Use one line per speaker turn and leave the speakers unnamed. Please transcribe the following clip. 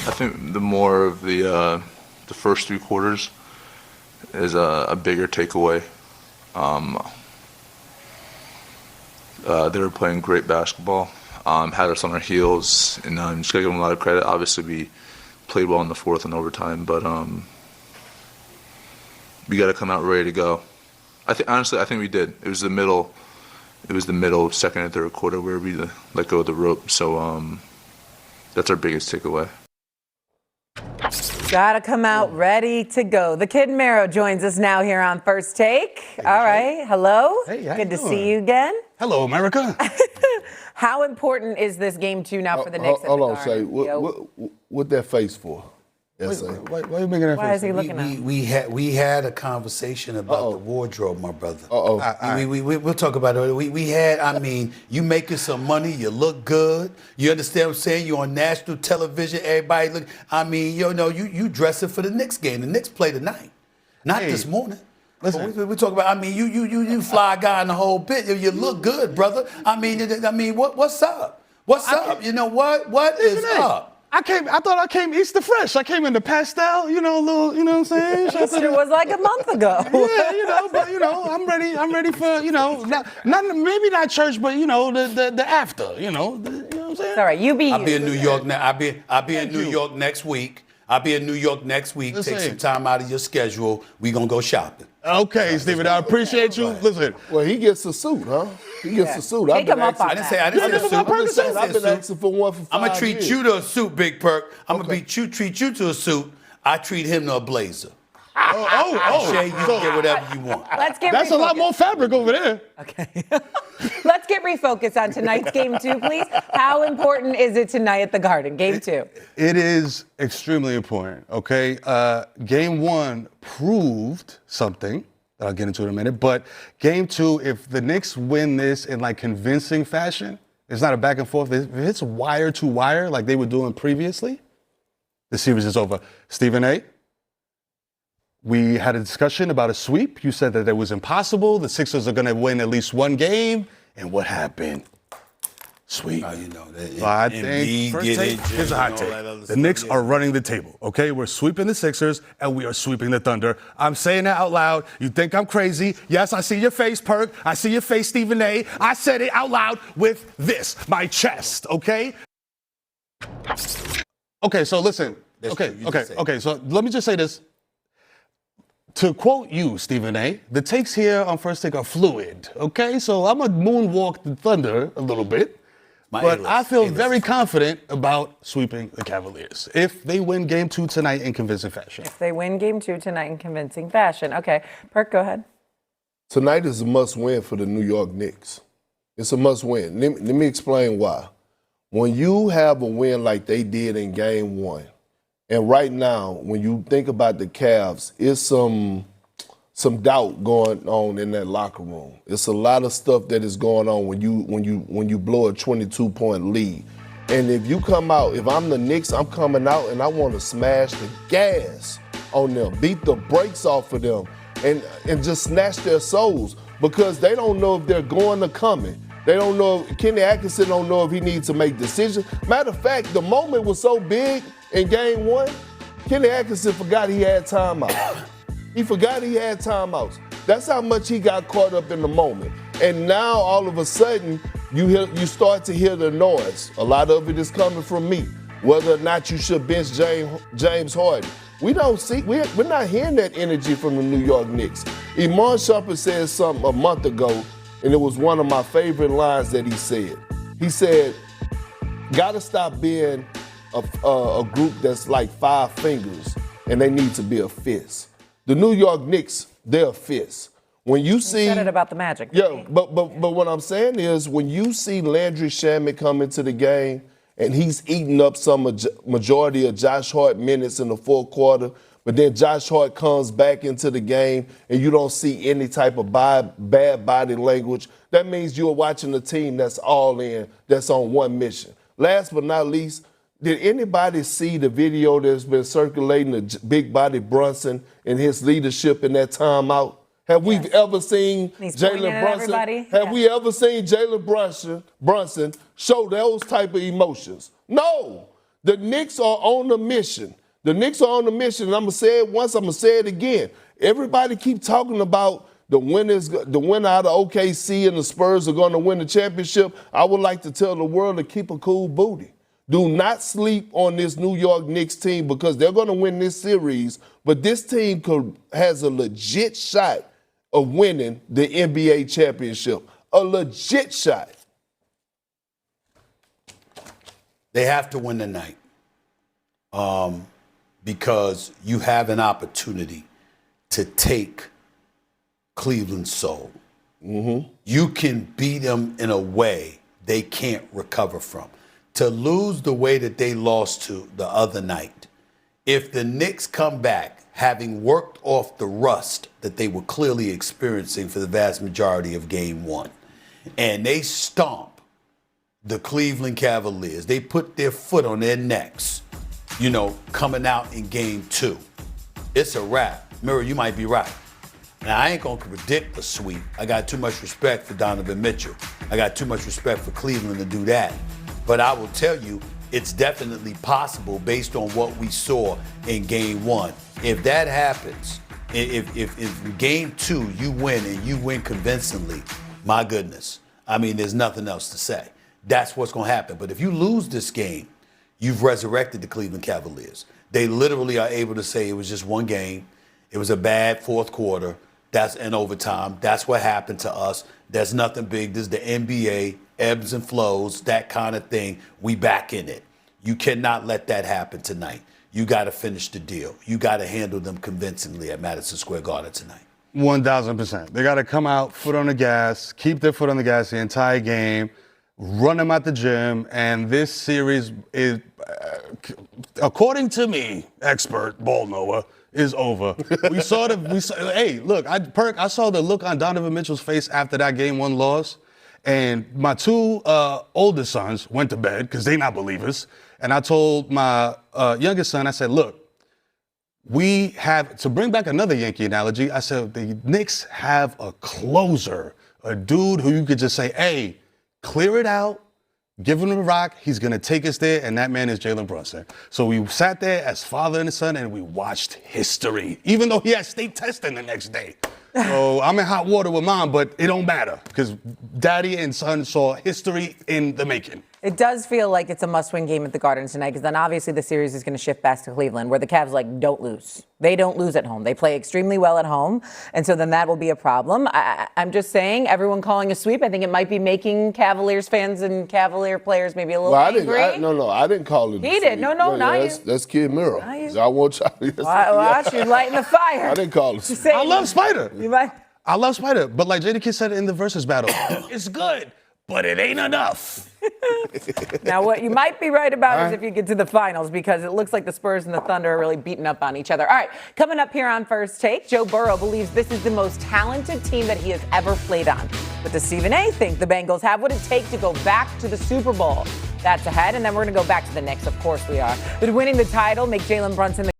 I think the more of the first 3 quarters is a bigger takeaway. They were playing great basketball, had us on our heels, and just gotta give them a lot of credit. Obviously, we played well in the fourth and overtime, but we got to come out ready to go. Honestly, I think we did. It was the middle, second and third quarter where we let go of the rope. So that's our biggest takeaway.
Gotta come out ready to go. The Kid Mero joins us now here on First Take. Hey, all right, hello.
Hey, how
good
you
to
doing?
See you again.
Hello, America.
How important is this game 2 now for the Knicks?
Hold on, Shay. What that face for?
Why are you making that face?
Why is he looking at me?
We had a conversation about the wardrobe, my brother.
We'll talk about it.
We had, I mean, you making some money, you look good. You understand what I'm saying? You're on national television, everybody look. I mean, you dressing for the Knicks game. The Knicks play tonight, not this morning.
Listen,
we talk about. I mean, you fly guy in the whole bit. You look good, brother. I mean, what's up? What's up? You know what? What is up?
I thought I came Easter fresh. I came in the pastel, you know what I'm saying?
Easter was like a month ago.
Yeah, but I'm ready for, maybe not church, but the after, you know what I'm saying?
All right, you be.
I'll be in New York now. I'll be in New York next week. Take some time out of your schedule. We gonna go shopping.
Okay, Stephen, I appreciate you. Listen.
Well, he gets a suit, huh? He gets a suit.
I didn't say a suit.
I've been asking for one for 5 years.
I'm gonna treat you to a suit, Big Perk. I'm gonna treat you to a suit. I treat him to a blazer. Shay, you can get whatever you want.
That's a lot more fabric over there.
Okay. Let's get refocused on tonight's game 2, please. How important is it tonight at the Garden, game 2?
It is extremely important, okay? Game 1 proved something that I'll get into in a minute, but game 2, if the Knicks win this in convincing fashion, it's not a back and forth. If it's wire to wire like they were doing previously, the series is over. Stephen A., we had a discussion about a sweep. You said that it was impossible. The Sixers are going to win at least one game. And what happened? Sweep.
So I think,
first take, here's a hot take. The Knicks are running the table, okay? We're sweeping the Sixers, and we are sweeping the Thunder. I'm saying that out loud. You think I'm crazy. Yes, I see your face, Perk. I see your face, Stephen A. I said it out loud with this, my chest, okay? Okay, so listen. Okay, so let me just say this. To quote you, Stephen A., the takes here on First Take are fluid, okay? So I'm going to moonwalk the Thunder a little bit, but I feel very confident about sweeping the Cavaliers if they win Game 2 tonight in convincing fashion.
If they win Game 2 tonight in convincing fashion. Okay, Perk, go ahead.
Tonight is a must-win for the New York Knicks. It's a must-win. Let me explain why. When you have a win like they did in Game 1, and right now, when you think about the Cavs, it's some doubt going on in that locker room. It's a lot of stuff that is going on when you blow a 22-point lead. And if you come out, if I'm the Knicks, I'm coming out and I want to smash the gas on them, beat the brakes off of them, and just snatch their souls because they don't know if they're going or coming. They don't know. Kenny Atkinson don't know if he needs to make decisions. Matter of fact, the moment was so big in Game 1, Kenny Atkinson forgot he had timeouts. He forgot he had timeouts. That's how much he got caught up in the moment. And now all of a sudden, you start to hear the noise. A lot of it is coming from me. Whether or not you should bench James Harden. We're not hearing that energy from the New York Knicks. Iman Shumpert said something a month ago, and it was one of my favorite lines that he said. He said, gotta stop being a group that's like 5 fingers, and they need to be a fist. The New York Knicks, they're a fist. When you see,
said it about the Magic.
Yeah, but what I'm saying is when you see Landry Shamet come into the game and he's eating up some majority of Josh Hart minutes in the fourth quarter, but then Josh Hart comes back into the game and you don't see any type of bad body language, that means you're watching a team that's all in, that's on one mission. Last but not least, did anybody see the video that's been circulating of Big Body Brunson and his leadership in that timeout? Have we ever seen Jalen Brunson? Have we ever seen Jalen Brunson show those type of emotions? No. The Knicks are on a mission. The Knicks are on a mission, and I'm going to say it once, I'm going to say it again. Everybody keep talking about the winner out of OKC and the Spurs are going to win the championship. I would like to tell the world to keep a cool booty. Do not sleep on this New York Knicks team because they're going to win this series, but this team has a legit shot of winning the NBA championship. A legit shot.
They have to win tonight because you have an opportunity to take Cleveland's soul. Mm-hmm. You can beat them in a way they can't recover from. To lose the way that they lost to the other night, if the Knicks come back having worked off the rust that they were clearly experiencing for the vast majority of game one, and they stomp the Cleveland Cavaliers, they put their foot on their necks, coming out in game two, it's a wrap. Mero, you might be right. Now, I ain't going to predict a sweep. I got too much respect for Donovan Mitchell. I got too much respect for Cleveland to do that. But I will tell you, it's definitely possible based on what we saw in game one. If that happens, if in game two you win and you win convincingly, my goodness, there's nothing else to say. That's what's going to happen. But if you lose this game, you've resurrected the Cleveland Cavaliers. They literally are able to say it was just one game. It was a bad fourth quarter. That's in overtime. That's what happened to us. There's nothing big. This is the NBA, ebbs and flows, that kind of thing. We back in it. You cannot let that happen tonight. You got to finish the deal. You got to handle them convincingly at Madison Square Garden tonight.
1,000%. They got to come out, foot on the gas, keep their foot on the gas the entire game, run them out the gym, and this series is, according to me, expert ball knower, is over. Hey, look, I saw the look on Donovan Mitchell's face after that game one loss, and my two oldest sons went to bed because they not believers, and I told my youngest son, I said, look, we have, to bring back another Yankee analogy, I said, the Knicks have a closer, a dude who you could just say, hey, clear it out, give him the rock, he's going to take us there, and that man is Jalen Brunson. So we sat there as father and son, and we watched history, even though he had state testing the next day. So I'm in hot water with mom, but it don't matter, because daddy and son saw history in the making.
It does feel like it's a must-win game at the Garden tonight, because then obviously the series is going to shift back to Cleveland, where the Cavs don't lose. They don't lose at home. They play extremely well at home, and so then that will be a problem. I'm just saying, everyone calling a sweep, I think it might be making Cavaliers fans and Cavalier players maybe a little angry.
I didn't call it.
He did. No, not you.
That's Kid Mero. I want y'all.
Watch, you're lighting the fire.
I didn't call it.
I love Spider.
I
love Spider, but like Jada Kidd said in the Versus battle, it's good, but it ain't enough.
Now, what you might be right about is if you get to the finals, because it looks like the Spurs and the Thunder are really beating up on each other. All right, coming up here on First Take, Joe Burrow believes this is the most talented team that he has ever played on. But does Stephen A. think the Bengals have what it takes to go back to the Super Bowl? That's ahead, and then we're going to go back to the Knicks. Of course we are. But winning the title make Jalen Brunson the